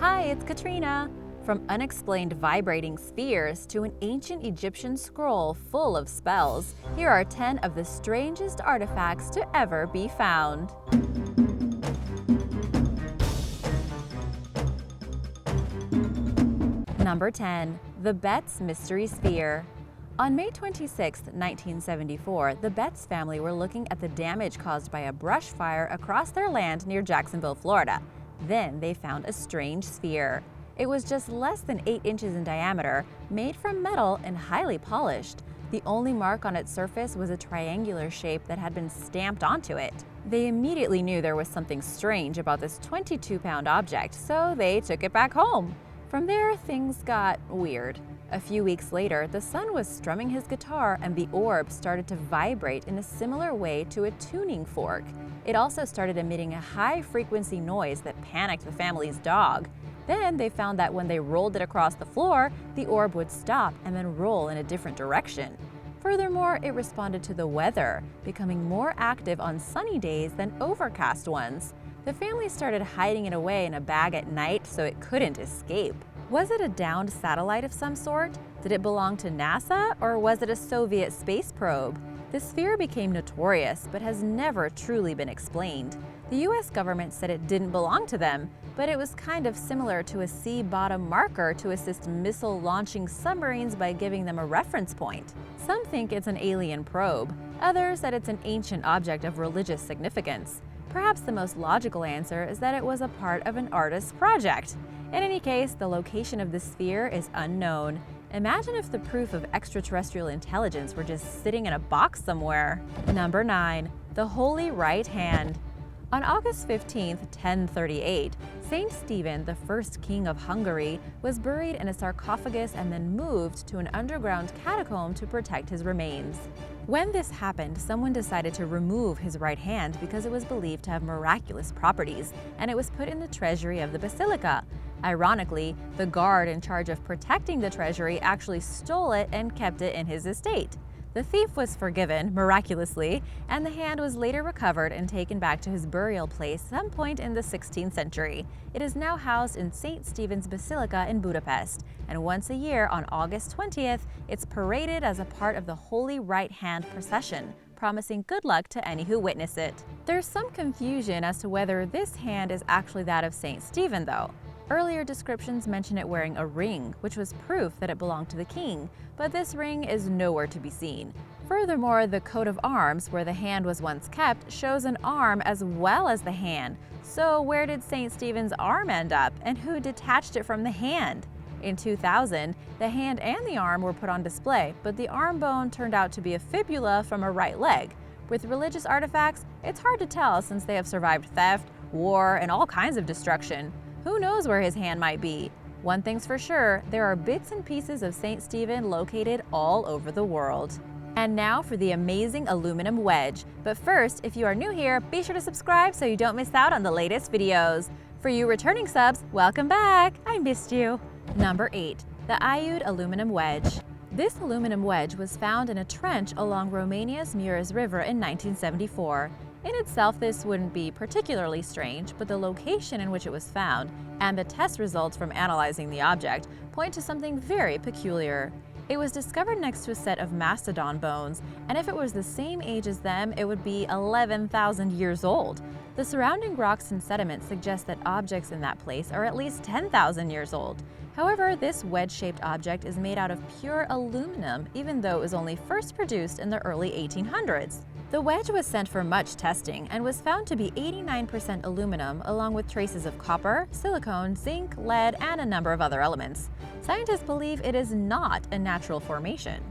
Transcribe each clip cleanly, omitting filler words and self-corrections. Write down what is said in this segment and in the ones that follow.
Hi, it's Katrina. From unexplained vibrating spheres to an ancient Egyptian scroll full of spells, here are 10 of the strangest artifacts to ever be found. Number 10. The Betz Mystery Sphere. On May 26, 1974, the Betz family were looking at the damage caused by a brush fire across their land near Jacksonville, Florida. Then they found a strange sphere. It was just less than 8 inches in diameter, made from metal and highly polished. The only mark on its surface was a triangular shape that had been stamped onto it. They immediately knew there was something strange about this 22-pound object, so they took it back home. From there, things got weird. A few weeks later, the son was strumming his guitar and the orb started to vibrate in a similar way to a tuning fork. It also started emitting a high-frequency noise that panicked the family's dog. Then they found that when they rolled it across the floor, the orb would stop and then roll in a different direction. Furthermore, it responded to the weather, becoming more active on sunny days than overcast ones. The family started hiding it away in a bag at night so it couldn't escape. Was it a downed satellite of some sort? Did it belong to NASA, or was it a Soviet space probe? The sphere became notorious, but has never truly been explained. The US government said it didn't belong to them, but it was kind of similar to a sea bottom marker to assist missile-launching submarines by giving them a reference point. Some think it's an alien probe. Others that it's an ancient object of religious significance. Perhaps the most logical answer is that it was a part of an artist's project. In any case, the location of the sphere is unknown. Imagine if the proof of extraterrestrial intelligence were just sitting in a box somewhere. Number 9. The Holy Right Hand. On August 15, 1038, Saint Stephen, the first king of Hungary, was buried in a sarcophagus and then moved to an underground catacomb to protect his remains. When this happened, someone decided to remove his right hand because it was believed to have miraculous properties, and it was put in the treasury of the basilica. Ironically, the guard in charge of protecting the treasury actually stole it and kept it in his estate. The thief was forgiven, miraculously, and the hand was later recovered and taken back to his burial place some point in the 16th century. It is now housed in St. Stephen's Basilica in Budapest, and once a year on August 20th, it's paraded as a part of the Holy Right Hand procession, promising good luck to any who witness it. There's some confusion as to whether this hand is actually that of St. Stephen, though. Earlier descriptions mention it wearing a ring, which was proof that it belonged to the king, but this ring is nowhere to be seen. Furthermore, the coat of arms, where the hand was once kept, shows an arm as well as the hand. So where did St. Stephen's arm end up, and who detached it from the hand? In 2000, the hand and the arm were put on display, but the arm bone turned out to be a fibula from a right leg. With religious artifacts, it's hard to tell since they have survived theft, war, and all kinds of destruction. Who knows where his hand might be? One thing's for sure, there are bits and pieces of St. Stephen located all over the world. And now for the amazing aluminum wedge. But first, if you are new here, be sure to subscribe so you don't miss out on the latest videos. For you returning subs, welcome back! I missed you! Number 8. The Aiud Aluminum Wedge. This aluminum wedge was found in a trench along Romania's Mures River in 1974. In itself, this wouldn't be particularly strange, but the location in which it was found and the test results from analyzing the object point to something very peculiar. It was discovered next to a set of mastodon bones, and if it was the same age as them, it would be 11,000 years old. The surrounding rocks and sediments suggest that objects in that place are at least 10,000 years old. However, this wedge-shaped object is made out of pure aluminum, even though it was only first produced in the early 1800s. The wedge was sent for much testing and was found to be 89% aluminum, along with traces of copper, silicone, zinc, lead, and a number of other elements. Scientists believe it is not a natural formation.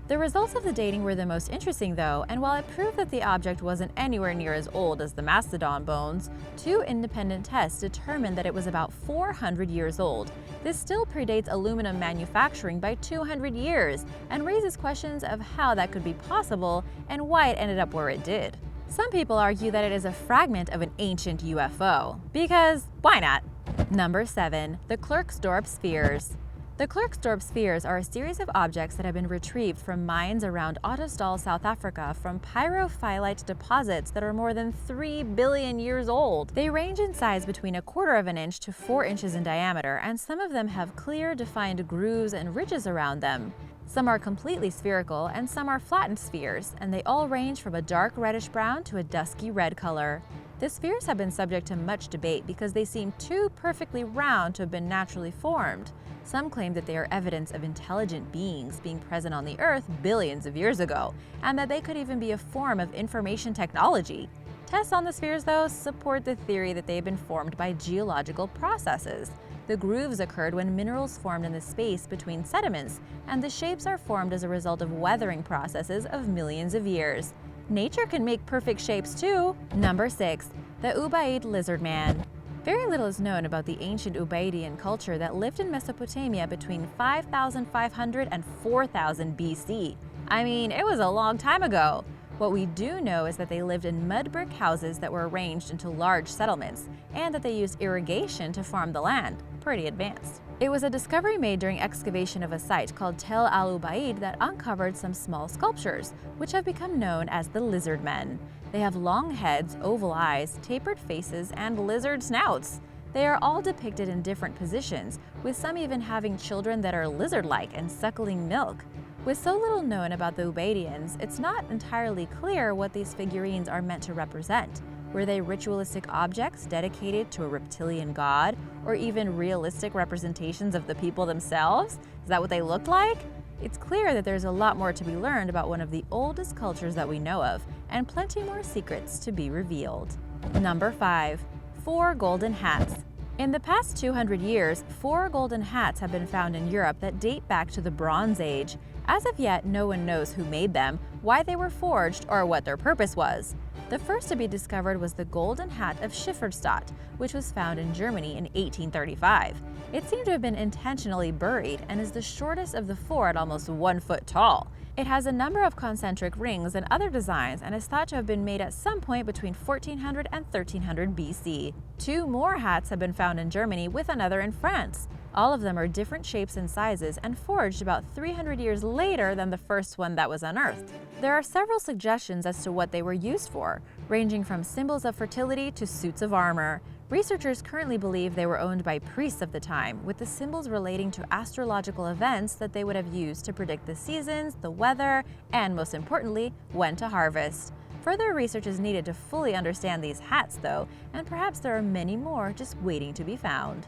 The results of the dating were the most interesting, though, and while it proved that the object wasn't anywhere near as old as the mastodon bones, 2 independent tests determined that it was about 400 years old. This still predates aluminum manufacturing by 200 years and raises questions of how that could be possible and why it ended up where it did. Some people argue that it is a fragment of an ancient UFO, because why not? Number 7. The Klerksdorp Spheres. The Klerksdorp Spheres are a series of objects that have been retrieved from mines around Ottosdal, South Africa, from pyrophyllite deposits that are more than 3 billion years old. They range in size between 1/4 of an inch to 4 inches in diameter, and some of them have clear, defined grooves and ridges around them. Some are completely spherical, and some are flattened spheres, and they all range from a dark reddish-brown to a dusky red color. The spheres have been subject to much debate because they seem too perfectly round to have been naturally formed. Some claim that they are evidence of intelligent beings being present on the Earth billions of years ago, and that they could even be a form of information technology. Tests on the spheres, though, support the theory that they have been formed by geological processes. The grooves occurred when minerals formed in the space between sediments, and the shapes are formed as a result of weathering processes of millions of years. Nature can make perfect shapes too. Number 6. The Ubaid lizard man. Very little is known about the ancient Ubaidian culture that lived in Mesopotamia between 5,500 and 4,000 BC. I mean, it was a long time ago. What we do know is that they lived in mud brick houses that were arranged into large settlements, and that they used irrigation to farm the land. Pretty advanced. It was a discovery made during excavation of a site called Tel al-Ubaid that uncovered some small sculptures, which have become known as the lizard men. They have long heads, oval eyes, tapered faces, and lizard snouts. They are all depicted in different positions, with some even having children that are lizard-like and suckling milk. With so little known about the Ubaidians, it's not entirely clear what these figurines are meant to represent. Were they ritualistic objects dedicated to a reptilian god, or even realistic representations of the people themselves? Is that what they looked like? It's clear that there's a lot more to be learned about one of the oldest cultures that we know of, and plenty more secrets to be revealed. Number 5. 4 golden hats. In the past 200 years, 4 golden hats have been found in Europe that date back to the Bronze Age. As of yet, no one knows who made them, why they were forged, or what their purpose was. The first to be discovered was the golden hat of Schifferstadt, which was found in Germany in 1835. It seemed to have been intentionally buried and is the shortest of the 4 at almost 1 foot tall. It has a number of concentric rings and other designs and is thought to have been made at some point between 1400 and 1300 BC. 2 more hats have been found in Germany with another in France. All of them are different shapes and sizes and forged about 300 years later than the first one that was unearthed. There are several suggestions as to what they were used for, ranging from symbols of fertility to suits of armor. Researchers currently believe they were owned by priests of the time, with the symbols relating to astrological events that they would have used to predict the seasons, the weather, and most importantly, when to harvest. Further research is needed to fully understand these hats, though, and perhaps there are many more just waiting to be found.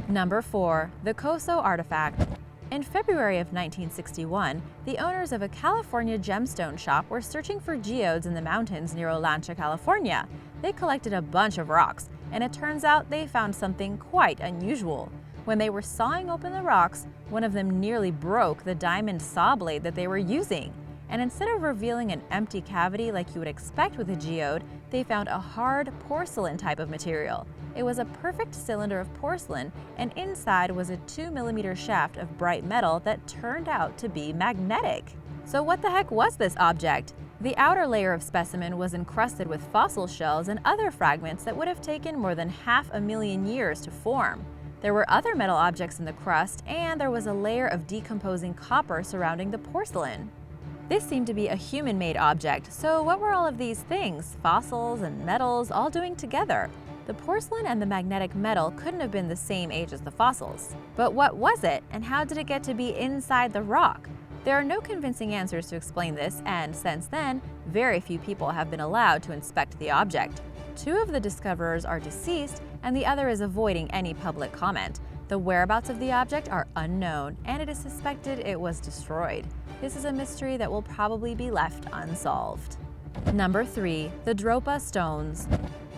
Number 4. The Coso Artifact. In February of 1961, the owners of a California gemstone shop were searching for geodes in the mountains near Olancha, California. They collected a bunch of rocks, and it turns out they found something quite unusual. When they were sawing open the rocks, one of them nearly broke the diamond saw blade that they were using. And instead of revealing an empty cavity like you would expect with a geode, they found a hard porcelain type of material. It was a perfect cylinder of porcelain, and inside was a 2mm shaft of bright metal that turned out to be magnetic. So what the heck was this object? The outer layer of specimen was encrusted with fossil shells and other fragments that would have taken more than 500,000 years to form. There were other metal objects in the crust, and there was a layer of decomposing copper surrounding the porcelain. This seemed to be a human-made object, so what were all of these things, fossils and metals, all doing together? The porcelain and the magnetic metal couldn't have been the same age as the fossils. But what was it, and how did it get to be inside the rock? There are no convincing answers to explain this, and since then, very few people have been allowed to inspect the object. 2 of the discoverers are deceased, and the other is avoiding any public comment. The whereabouts of the object are unknown, and it is suspected it was destroyed. This is a mystery that will probably be left unsolved. Number 3. The Dropa Stones.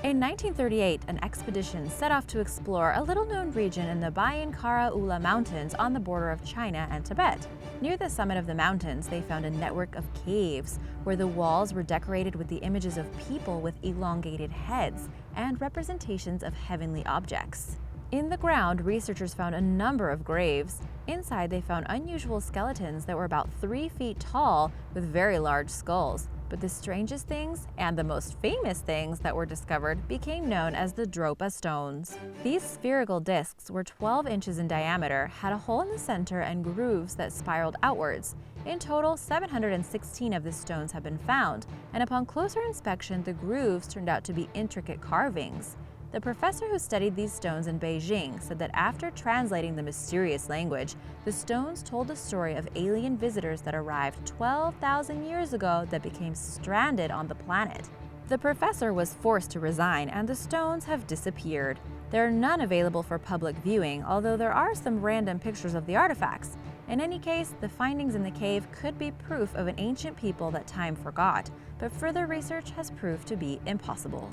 In 1938, an expedition set off to explore a little-known region in the Bayan-Kara Ula Mountains on the border of China and Tibet. Near the summit of the mountains, they found a network of caves where the walls were decorated with the images of people with elongated heads and representations of heavenly objects. In the ground, researchers found a number of graves. Inside, they found unusual skeletons that were about 3 feet tall with very large skulls. But the strangest things and the most famous things that were discovered became known as the Dropa Stones. These spherical discs were 12 inches in diameter, had a hole in the center and grooves that spiraled outwards. In total, 716 of the stones have been found, and upon closer inspection, the grooves turned out to be intricate carvings. The professor who studied these stones in Beijing said that after translating the mysterious language, the stones told the story of alien visitors that arrived 12,000 years ago that became stranded on the planet. The professor was forced to resign, and the stones have disappeared. There are none available for public viewing, although there are some random pictures of the artifacts. In any case, the findings in the cave could be proof of an ancient people that time forgot, but further research has proved to be impossible.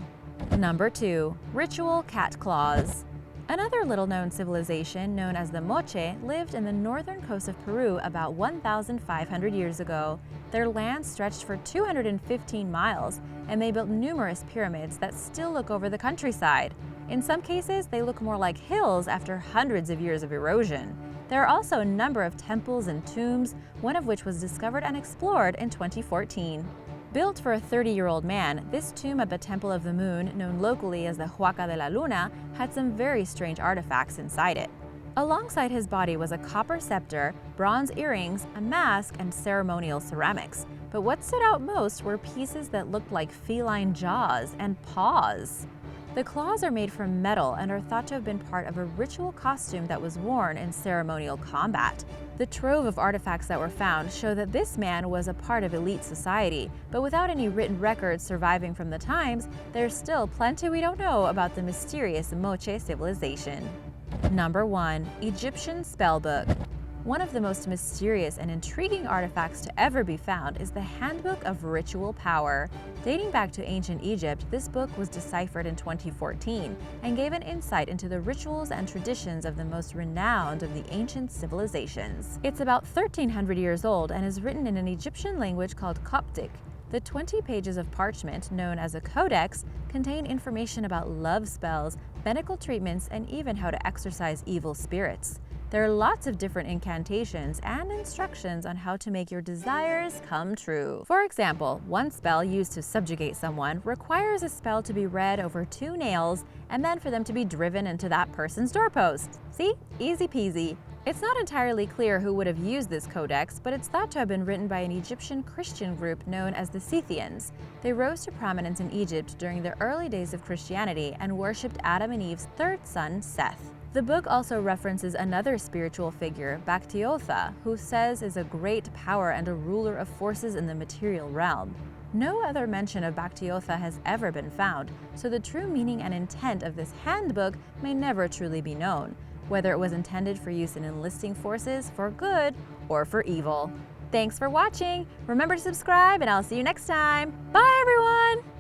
Number 2. Ritual cat claws. Another little-known civilization known as the Moche lived in the northern coast of Peru about 1,500 years ago. Their land stretched for 215 miles, and they built numerous pyramids that still look over the countryside. In some cases, they look more like hills after hundreds of years of erosion. There are also a number of temples and tombs, one of which was discovered and explored in 2014. Built for a 30-year-old man, this tomb at the Temple of the Moon, known locally as the Huaca de la Luna, had some very strange artifacts inside it. Alongside his body was a copper scepter, bronze earrings, a mask, and ceremonial ceramics. But what stood out most were pieces that looked like feline jaws and paws. The claws are made from metal and are thought to have been part of a ritual costume that was worn in ceremonial combat. The trove of artifacts that were found show that this man was a part of elite society, but without any written records surviving from the times, there's still plenty we don't know about the mysterious Moche civilization. Number 1. Egyptian Spellbook. One of the most mysterious and intriguing artifacts to ever be found is the Handbook of Ritual Power. Dating back to ancient Egypt, this book was deciphered in 2014 and gave an insight into the rituals and traditions of the most renowned of the ancient civilizations. It's about 1,300 years old and is written in an Egyptian language called Coptic. The 20 pages of parchment, known as a codex, contain information about love spells, medical treatments, and even how to exorcise evil spirits. There are lots of different incantations and instructions on how to make your desires come true. For example, one spell used to subjugate someone requires a spell to be read over 2 nails and then for them to be driven into that person's doorpost. See? Easy peasy. It's not entirely clear who would have used this codex, but it's thought to have been written by an Egyptian Christian group known as the Scythians. They rose to prominence in Egypt during the early days of Christianity and worshipped Adam and Eve's third son, Seth. The book also references another spiritual figure, Baktiosa, who says is a great power and a ruler of forces in the material realm. No other mention of Baktiosa has ever been found, so the true meaning and intent of this handbook may never truly be known, whether it was intended for use in enlisting forces for good or for evil. Thanks for watching! Remember to subscribe, and I'll see you next time. Bye, everyone!